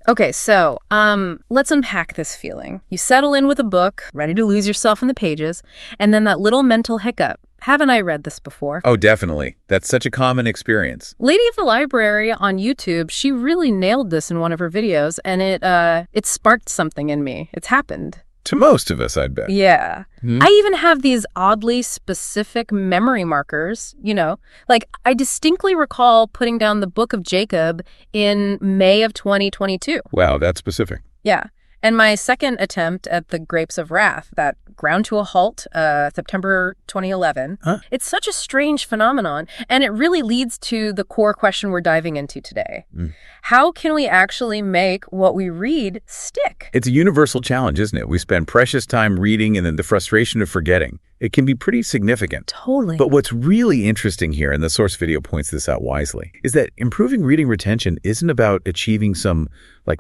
Okay, so let's unpack this feeling. You settle in with a book, ready to lose yourself in the pages, and then that little mental hiccup. Haven't I read this before? Oh, definitely. That's such a common experience. Lady of the Library on YouTube, she really nailed this in one of her videos, and it sparked something in me. It's happened. To most of us, I'd bet. Yeah. I even have these oddly specific memory markers, like I distinctly recall putting down the Book of Jacob in May of 2022. Wow, that's specific. Yeah. And my second attempt at the Grapes of Wrath, that ground to a halt, September 2011, It's such a strange phenomenon, and it really leads to the core question we're diving into today. How can we actually make what we read stick? It's a universal challenge, isn't it? We spend precious time reading and then the frustration of forgetting. It can be pretty significant. Totally. But what's really interesting here, and the source video points this out wisely, is that improving reading retention isn't about achieving some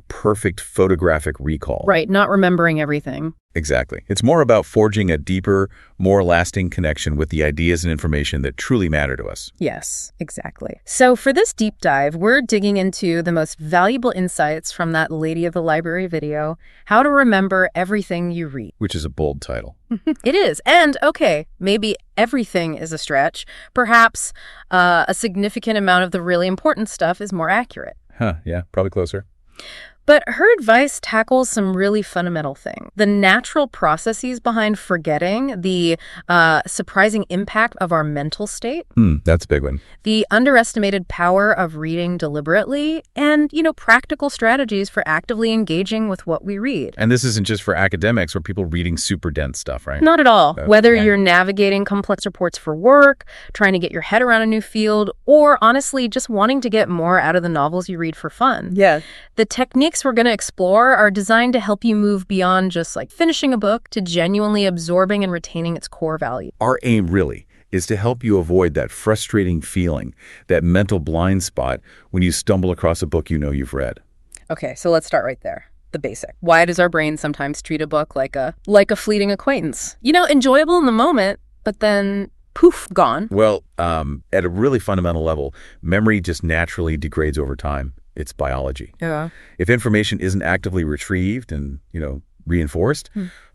perfect photographic recall. Right, not remembering everything. Exactly. It's more about forging a deeper, more lasting connection with the ideas and information that truly matter to us. Yes, exactly. So for this deep dive, we're digging into the most valuable insights from that Lady of the Library video, how to remember everything you read. Which is a bold title. It is. And, okay, maybe everything is a stretch. Perhaps a significant amount of the really important stuff is more accurate. Yeah, probably closer. But her advice tackles some really fundamental things. The natural processes behind forgetting, the surprising impact of our mental state. That's a big one. The underestimated power of reading deliberately, and, practical strategies for actively engaging with what we read. And this isn't just for academics or people reading super dense stuff, right? Not at all. Whether you're navigating complex reports for work, trying to get your head around a new field, or honestly just wanting to get more out of the novels you read for fun. Yeah. The techniques we're going to explore are designed to help you move beyond just finishing a book to genuinely absorbing and retaining its core value. Our aim really is to help you avoid that frustrating feeling, that mental blind spot when you stumble across a book you've read. Okay, so let's start right there. The basic. Why does our brain sometimes treat a book like a fleeting acquaintance? Enjoyable in the moment, but then poof, gone. Well, at a really fundamental level, memory just naturally degrades over time. It's biology. Yeah. If information isn't actively retrieved and, reinforced,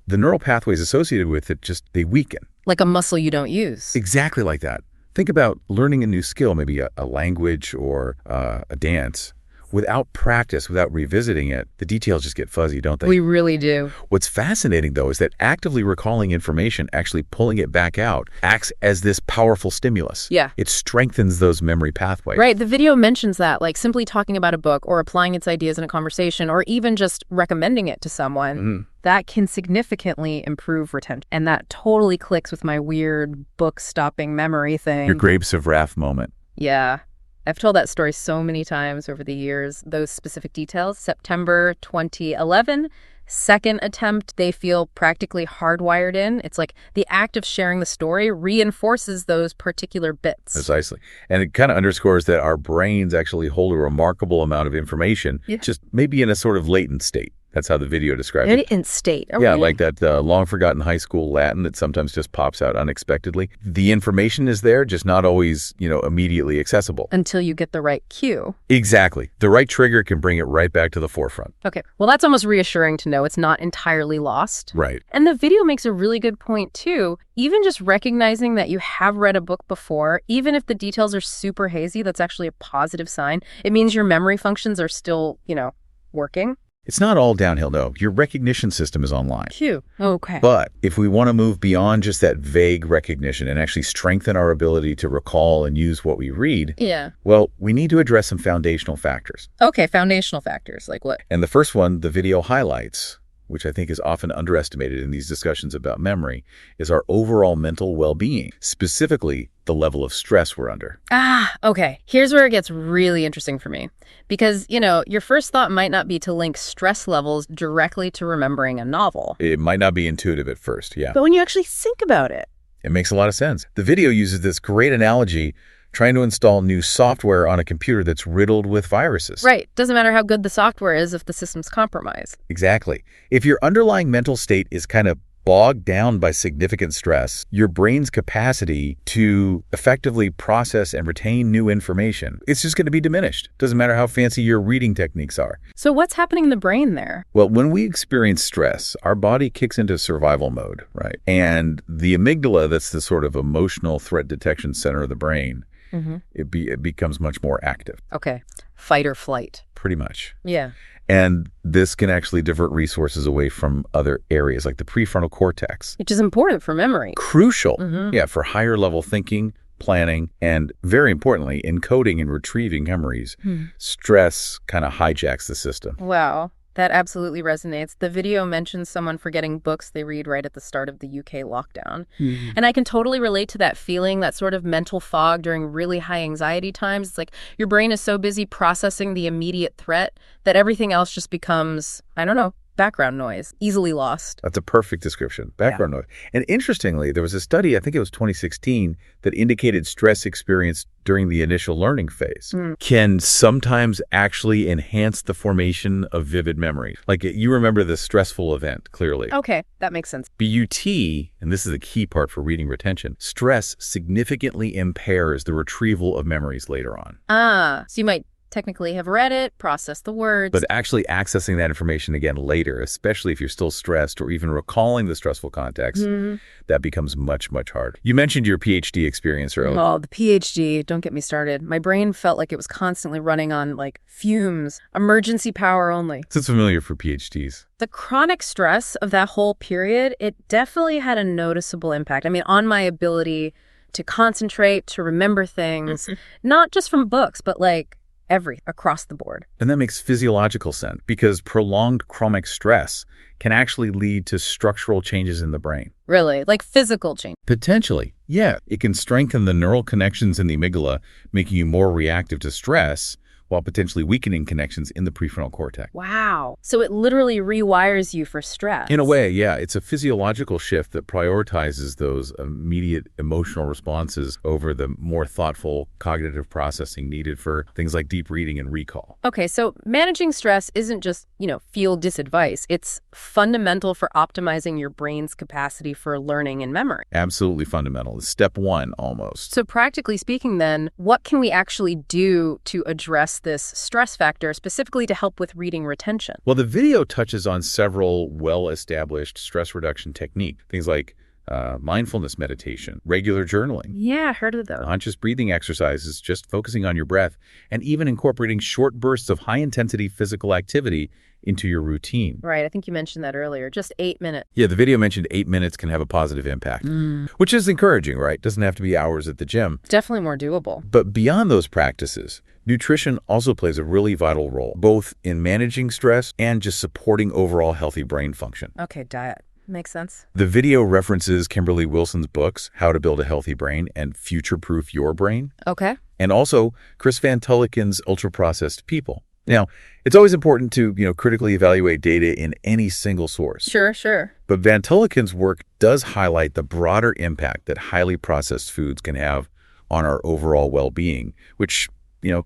the neural pathways associated with it they weaken. Like a muscle you don't use. Exactly like that. Think about learning a new skill, maybe a language or a dance. Without practice, without revisiting it, the details just get fuzzy, don't they? We really do. What's fascinating, though, is that actively recalling information, actually pulling it back out, acts as this powerful stimulus. Yeah. It strengthens those memory pathways. Right. The video mentions that, simply talking about a book or applying its ideas in a conversation or even just recommending it to someone, that can significantly improve retention. And that totally clicks with my weird book-stopping memory thing. Your Grapes of Wrath moment. Yeah. I've told that story so many times over the years, those specific details. September 2011, second attempt, they feel practically hardwired in. It's like the act of sharing the story reinforces those particular bits. Precisely. And it kind of underscores that our brains actually hold a remarkable amount of information, just maybe in a sort of latent state. That's how the video describes it. In state. Okay. Yeah, like that long-forgotten high school Latin that sometimes just pops out unexpectedly. The information is there, just not always, immediately accessible. Until you get the right cue. Exactly. The right trigger can bring it right back to the forefront. Okay. Well, that's almost reassuring to know it's not entirely lost. Right. And the video makes a really good point, too. Even just recognizing that you have read a book before, even if the details are super hazy, that's actually a positive sign. It means your memory functions are still, working. It's not all downhill, no. Your recognition system is online. Phew. Okay. But if we want to move beyond just that vague recognition and actually strengthen our ability to recall and use what we read, well, we need to address some foundational factors. Okay, foundational factors. Like what? And the first one, the video highlights, which I think is often underestimated in these discussions about memory, is our overall mental well-being, specifically the level of stress we're under. Okay. Here's where it gets really interesting for me. Because, your first thought might not be to link stress levels directly to remembering a novel. It might not be intuitive at first, yeah. But when you actually think about it, it makes a lot of sense. The video uses this great analogy trying to install new software on a computer that's riddled with viruses. Right. Doesn't matter how good the software is if the system's compromised. Exactly. If your underlying mental state is kind of bogged down by significant stress, your brain's capacity to effectively process and retain new information, it's just going to be diminished. Doesn't matter how fancy your reading techniques are. So what's happening in the brain there? Well, when we experience stress, our body kicks into survival mode, right? And the amygdala, that's the sort of emotional threat detection center of the brain, it becomes much more active. Okay. Fight or flight. Pretty much. Yeah. And this can actually divert resources away from other areas like the prefrontal cortex. Which is important for memory. Crucial, yeah, for higher level thinking, planning, and very importantly, encoding and retrieving memories. Stress kind of hijacks the system. Wow. That absolutely resonates. The video mentions someone forgetting books they read right at the start of the UK lockdown. And I can totally relate to that feeling, that sort of mental fog during really high anxiety times. It's like your brain is so busy processing the immediate threat that everything else just becomes, I don't know, background noise, easily lost. That's a perfect description. Background noise. And interestingly, there was a study, I think it was 2016, that indicated stress experienced during the initial learning phase can sometimes actually enhance the formation of vivid memory. Like you remember the stressful event, clearly. Okay, that makes sense. BUT, and this is the key part for reading retention, stress significantly impairs the retrieval of memories later on. So you might technically have read it, processed the words. But actually accessing that information again later, especially if you're still stressed or even recalling the stressful context, that becomes much, much harder. You mentioned your PhD experience earlier. Oh, the PhD, don't get me started. My brain felt like it was constantly running on, like, fumes, emergency power only. This is familiar for PhDs. The chronic stress of that whole period, it definitely had a noticeable impact. I mean, on my ability to concentrate, to remember things, not just from books, but like across the board. And that makes physiological sense because prolonged chronic stress can actually lead to structural changes in the brain. Really? Like physical change? Potentially, yeah. It can strengthen the neural connections in the amygdala, making you more reactive to stress, while potentially weakening connections in the prefrontal cortex. Wow. So it literally rewires you for stress. In a way, yeah. It's a physiological shift that prioritizes those immediate emotional responses over the more thoughtful cognitive processing needed for things like deep reading and recall. Okay, so managing stress isn't just, field advice. It's fundamental for optimizing your brain's capacity for learning and memory. Absolutely fundamental. It's step one, almost. So practically speaking then, what can we actually do to address this stress factor, specifically to help with reading retention? Well, the video touches on several well-established stress reduction techniques, things like mindfulness meditation, regular journaling. Yeah, I heard of those. Conscious breathing exercises, just focusing on your breath, and even incorporating short bursts of high-intensity physical activity into your routine. Right, I think you mentioned that earlier, just 8 minutes. Yeah, the video mentioned 8 minutes can have a positive impact, which is encouraging, right? Doesn't have to be hours at the gym. Definitely more doable. But beyond those practices, nutrition also plays a really vital role, both in managing stress and just supporting overall healthy brain function. Okay, diet. Makes sense. The video references Kimberly Wilson's books, How to Build a Healthy Brain and Future-Proof Your Brain. Okay. And also Chris Van Tulleken's Ultra-Processed People. Now, it's always important to, critically evaluate data in any single source. Sure. But Van Tulleken's work does highlight the broader impact that highly processed foods can have on our overall well-being, which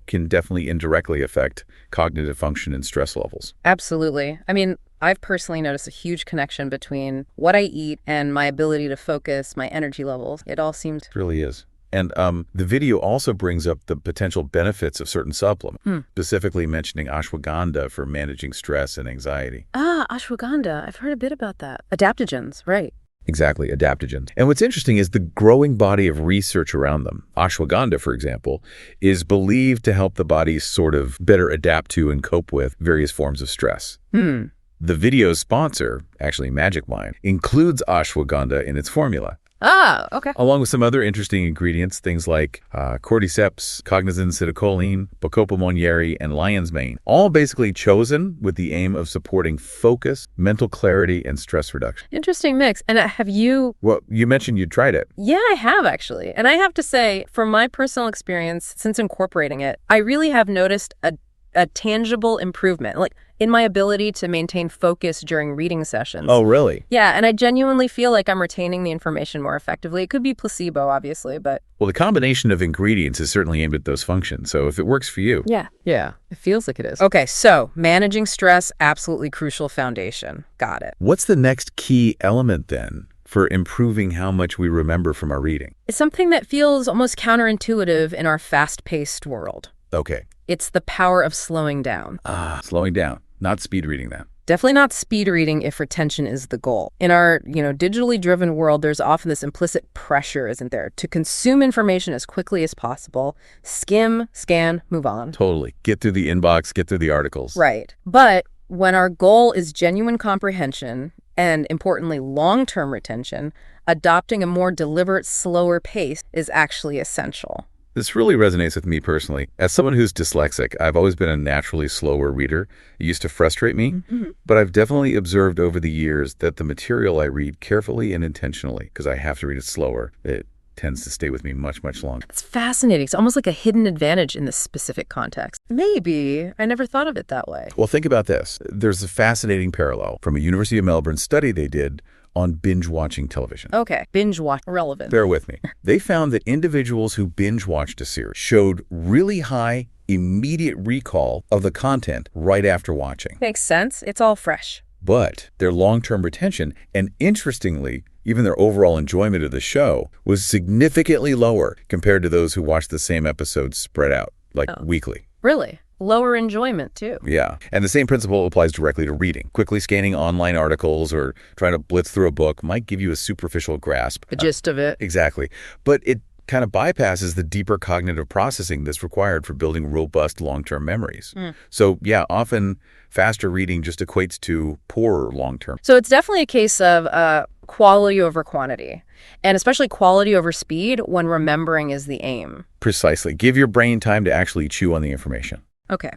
can definitely indirectly affect cognitive function and stress levels. Absolutely. I mean, I've personally noticed a huge connection between what I eat and my ability to focus, my energy levels. It all seemed... It really is. And the video also brings up the potential benefits of certain supplements, specifically mentioning ashwagandha for managing stress and anxiety. Ashwagandha. I've heard a bit about that. Adaptogens, right. Exactly, adaptogens. And what's interesting is the growing body of research around them. Ashwagandha, for example, is believed to help the body sort of better adapt to and cope with various forms of stress. The video's sponsor, actually Magic Mind, includes ashwagandha in its formula. Okay. Along with some other interesting ingredients, things like cordyceps, cognizin citicoline, bacopa monnieri, and lion's mane, all basically chosen with the aim of supporting focus, mental clarity, and stress reduction. Interesting mix. And have you... Well, you mentioned you tried it. Yeah, I have actually. And I have to say, from my personal experience, since incorporating it, I really have noticed a tangible improvement. Like, in my ability to maintain focus during reading sessions. Oh, really? Yeah, and I genuinely feel like I'm retaining the information more effectively. It could be placebo, obviously, but... Well, the combination of ingredients is certainly aimed at those functions, so if it works for you. Yeah. Yeah, it feels like it is. Okay, so managing stress, absolutely crucial foundation. Got it. What's the next key element then for improving how much we remember from our reading? It's something that feels almost counterintuitive in our fast-paced world. Okay. It's the power of slowing down. Slowing down, not speed reading that. Definitely not speed reading if retention is the goal. In our, digitally driven world, there's often this implicit pressure, isn't there, to consume information as quickly as possible, skim, scan, move on. Totally. Get through the inbox, get through the articles. Right. But when our goal is genuine comprehension and, importantly, long-term retention, adopting a more deliberate, slower pace is actually essential. This really resonates with me personally. As someone who's dyslexic, I've always been a naturally slower reader. It used to frustrate me, but I've definitely observed over the years that the material I read carefully and intentionally, because I have to read it slower, it tends to stay with me much, much longer. It's fascinating. It's almost like a hidden advantage in this specific context. Maybe. I never thought of it that way. Well, think about this. There's a fascinating parallel from a University of Melbourne study they did on binge-watching television. Okay, binge-watch, relevant. Bear with me. They found that individuals who binge-watched a series showed really high immediate recall of the content right after watching. Makes sense. It's all fresh. But their long-term retention, and interestingly, even their overall enjoyment of the show, was significantly lower compared to those who watched the same episodes spread out, like weekly. Really? Lower enjoyment, too. Yeah. And the same principle applies directly to reading. Quickly scanning online articles or trying to blitz through a book might give you a superficial grasp. The gist of it. Exactly. But it kind of bypasses the deeper cognitive processing that's required for building robust long-term memories. So, yeah, often faster reading just equates to poorer long-term. So it's definitely a case of quality over quantity, and especially quality over speed when remembering is the aim. Precisely. Give your brain time to actually chew on the information. Okay.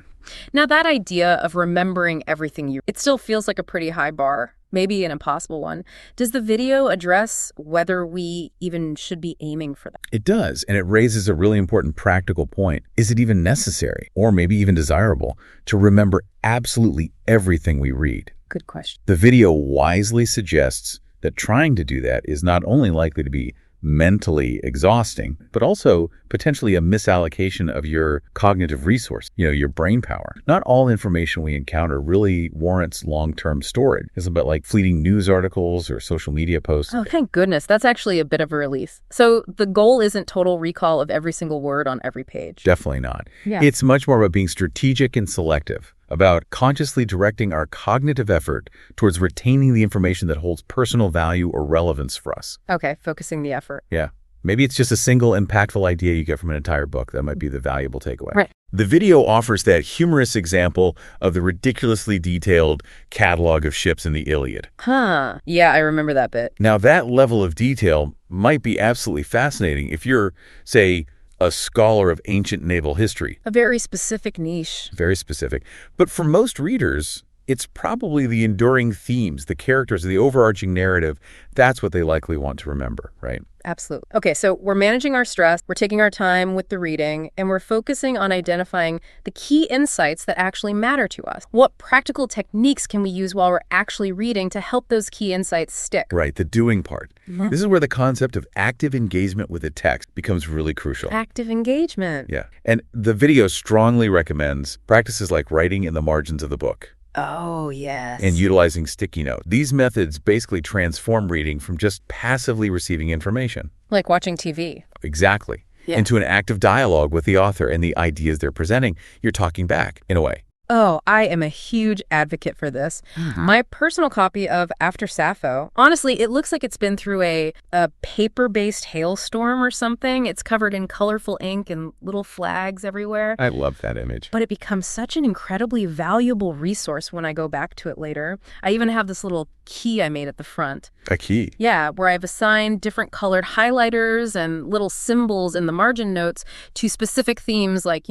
Now that idea of remembering everything it still feels like a pretty high bar, maybe an impossible one. Does the video address whether we even should be aiming for that? It does, and it raises a really important practical point. Is it even necessary, or maybe even desirable, to remember absolutely everything we read? Good question. The video wisely suggests that trying to do that is not only likely to be mentally exhausting, but also potentially a misallocation of your cognitive resource, your brain power. Not all information we encounter really warrants long-term storage. It's a bit like fleeting news articles or social media posts. Oh, thank goodness. That's actually a bit of a relief. So the goal isn't total recall of every single word on every page. Definitely not. Yeah. It's much more about being strategic and selective, about consciously directing our cognitive effort towards retaining the information that holds personal value or relevance for us. Okay, focusing the effort. Yeah. Maybe it's just a single impactful idea you get from an entire book. That might be the valuable takeaway. Right. The video offers that humorous example of the ridiculously detailed catalog of ships in the Iliad. Huh. Yeah, I remember that bit. Now, that level of detail might be absolutely fascinating if you're, say, a scholar of ancient naval history. A very specific niche. Very specific. But for most readers, it's probably the enduring themes, the characters, the overarching narrative. That's what they likely want to remember, right? Absolutely. Okay, so we're managing our stress, we're taking our time with the reading, and we're focusing on identifying the key insights that actually matter to us. What practical techniques can we use while we're actually reading to help those key insights stick? Right, the doing part. This is where the concept of active engagement with the text becomes really crucial. Active engagement. Yeah, and the video strongly recommends practices like writing in the margins of the book. Oh, yes. And utilizing sticky note. These methods basically transform reading from just passively receiving information. Like watching TV. Exactly. Yeah. Into an active dialogue with the author and the ideas they're presenting. You're talking back, in a way. Oh, I am a huge advocate for this. My personal copy of After Sappho, honestly, it looks like it's been through a paper-based hailstorm or something. It's covered in colorful ink and little flags everywhere. I love that image. But it becomes such an incredibly valuable resource when I go back to it later. I even have this little key I made at the front. A key? Yeah, where I've assigned different colored highlighters and little symbols in the margin notes to specific themes like,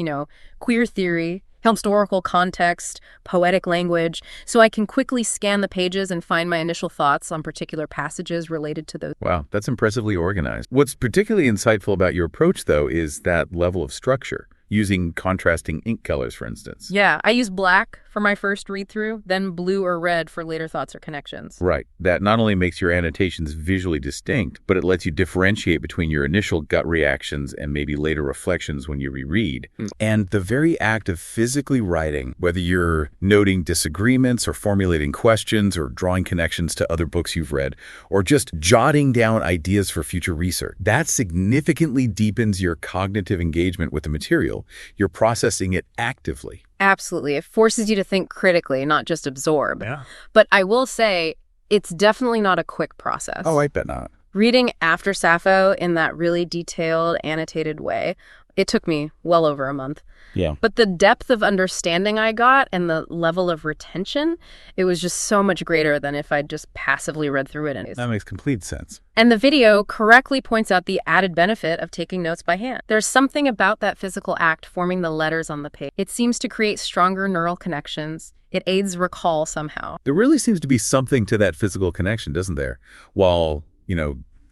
queer theory, historical context, poetic language, so I can quickly scan the pages and find my initial thoughts on particular passages related to those. Wow, that's impressively organized. What's particularly insightful about your approach, though, is that level of structure. using contrasting ink colors, for instance. Yeah, I use black for my first read-through, then blue or red for later thoughts or connections. Right. That not only makes your annotations visually distinct, but it lets you differentiate between your initial gut reactions and maybe later reflections when you reread. And the very act of physically writing, whether you're noting disagreements or formulating questions or drawing connections to other books you've read, or just jotting down ideas for future research, that significantly deepens your cognitive engagement with the material. You're processing it actively. Absolutely. It forces you to think critically, not just absorb. Yeah. But I will say, it's definitely not a quick process. Oh, I bet not. Reading After Sappho in that really detailed, annotated way, it took me well over a month. Yeah. But the depth of understanding I got and the level of retention, it was just so much greater than if I'd just passively read through it. That makes complete sense. And the video correctly points out the added benefit of taking notes by hand. There's something about that physical act forming the letters on the page. It seems to create stronger neural connections. It aids recall somehow. There really seems to be something to that physical connection, doesn't there? While,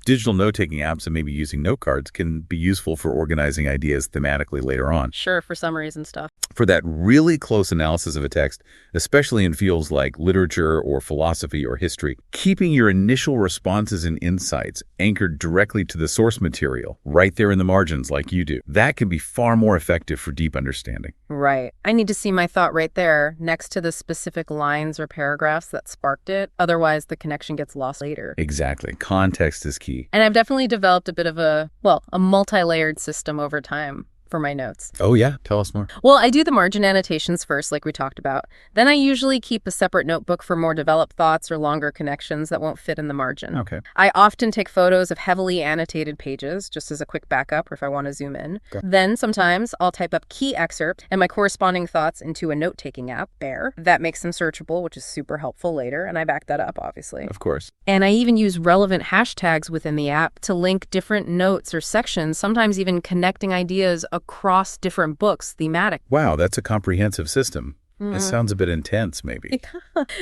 digital note-taking apps and maybe using note cards can be useful for organizing ideas thematically later on. Sure, for summaries and stuff. For that really close analysis of a text, especially in fields like literature or philosophy or history, keeping your initial responses and insights anchored directly to the source material, right there in the margins like you do, that can be far more effective for deep understanding. Right. I need to see my thought right there next to the specific lines or paragraphs that sparked it. Otherwise, the connection gets lost later. Exactly. Context is key. And I've definitely developed a bit of a multi-layered system over time for my notes. Oh, yeah? Tell us more. Well, I do the margin annotations first, like we talked about. Then I usually keep a separate notebook for more developed thoughts or longer connections that won't fit in the margin. Okay. I often take photos of heavily annotated pages, just as a quick backup or if I want to zoom in. Okay. Then sometimes I'll type up key excerpt and my corresponding thoughts into a note-taking app, Bear. That makes them searchable, which is super helpful later, and I back that up, obviously. Of course. And I even use relevant hashtags within the app to link different notes or sections, sometimes even connecting ideas across different books, thematic. Wow, that's a comprehensive system. It sounds a bit intense, maybe.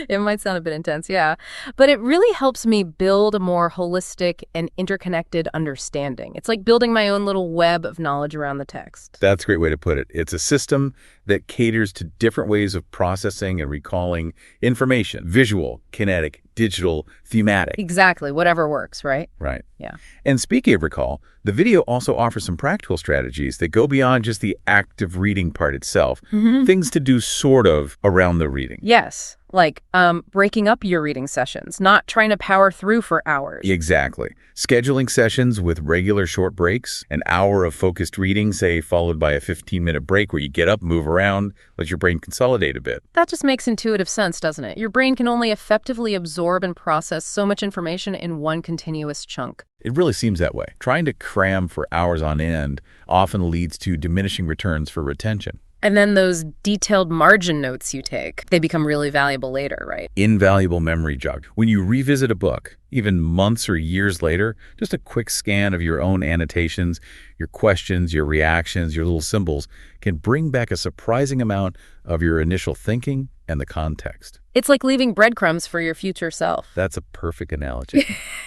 It might sound a bit intense, yeah. But it really helps me build a more holistic and interconnected understanding. It's like building my own little web of knowledge around the text. That's a great way to put it. It's a system that caters to different ways of processing and recalling information: visual, kinetic, digital, thematic. Exactly. Whatever works, right? Right. Yeah. And speaking of recall, the video also offers some practical strategies that go beyond just the active reading part itself. Things to do sort of around the reading. Yes. Like breaking up your reading sessions, not trying to power through for hours. Exactly. Scheduling sessions with regular short breaks, an hour of focused reading, say, followed by a 15-minute break where you get up, move around, let your brain consolidate a bit. That just makes intuitive sense, doesn't it? Your brain can only effectively absorb and process so much information in one continuous chunk. It really seems that way. Trying to cram for hours on end often leads to diminishing returns for retention. And then those detailed margin notes you take, they become really valuable later, right? Invaluable memory jog. When you revisit a book, even months or years later, just a quick scan of your own annotations, your questions, your reactions, your little symbols can bring back a surprising amount of your initial thinking and the context. It's like leaving breadcrumbs for your future self. That's a perfect analogy.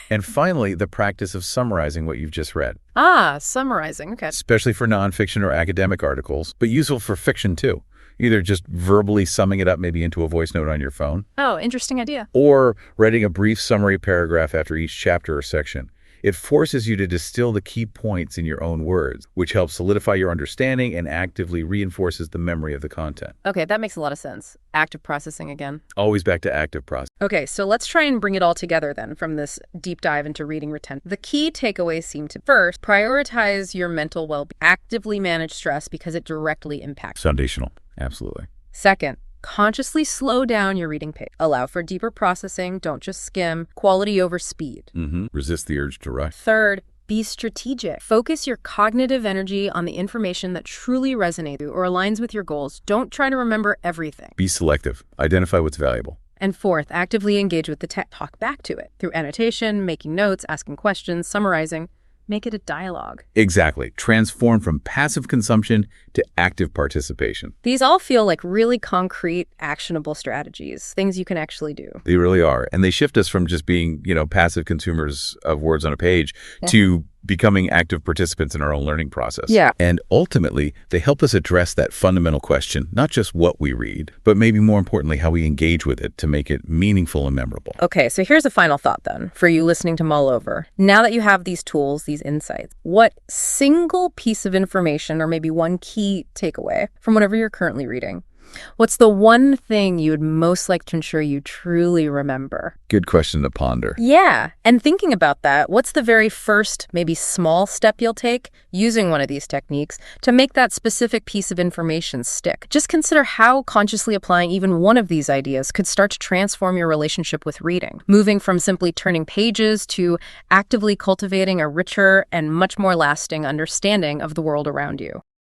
And finally, the practice of summarizing what you've just read. Summarizing. Okay. Especially for nonfiction or academic articles, but useful for fiction too. Either just verbally summing it up maybe into a voice note on your phone. Oh, interesting idea. Or writing a brief summary paragraph after each chapter or section. It forces you to distill the key points in your own words, which helps solidify your understanding and actively reinforces the memory of the content. Okay, that makes a lot of sense. Active processing again. Always back to active process. Okay, so let's try and bring it all together then from this deep dive into reading retention. The key takeaways seem to first, prioritize your mental well-being. Actively manage stress because it directly impacts. Foundational. Absolutely. Second, consciously slow down your reading pace. Allow for deeper processing. Don't just skim. Quality over speed. Resist the urge to rush. Third, be strategic. Focus your cognitive energy on the information that truly resonates with you or aligns with your goals. Don't try to remember everything. Be selective. Identify what's valuable. And fourth, actively engage with the text. Talk back to it through annotation, making notes, asking questions, summarizing. Make it a dialogue. Exactly. Transform from passive consumption to active participation. These all feel like really concrete, actionable strategies, things you can actually do. They really are. And they shift us from just being, passive consumers of words on a page to becoming active participants in our own learning process. Yeah. And ultimately, they help us address that fundamental question, not just what we read, but maybe more importantly, how we engage with it to make it meaningful and memorable. Okay, so here's a final thought then for you listening to mull over. Now that you have these tools, these insights, what single piece of information or maybe one key takeaway from whatever you're currently reading, what's the one thing you would most like to ensure you truly remember? Good question to ponder. Yeah. And thinking about that, what's the very first, maybe small step you'll take using one of these techniques to make that specific piece of information stick? Just consider how consciously applying even one of these ideas could start to transform your relationship with reading, moving from simply turning pages to actively cultivating a richer and much more lasting understanding of the world around you.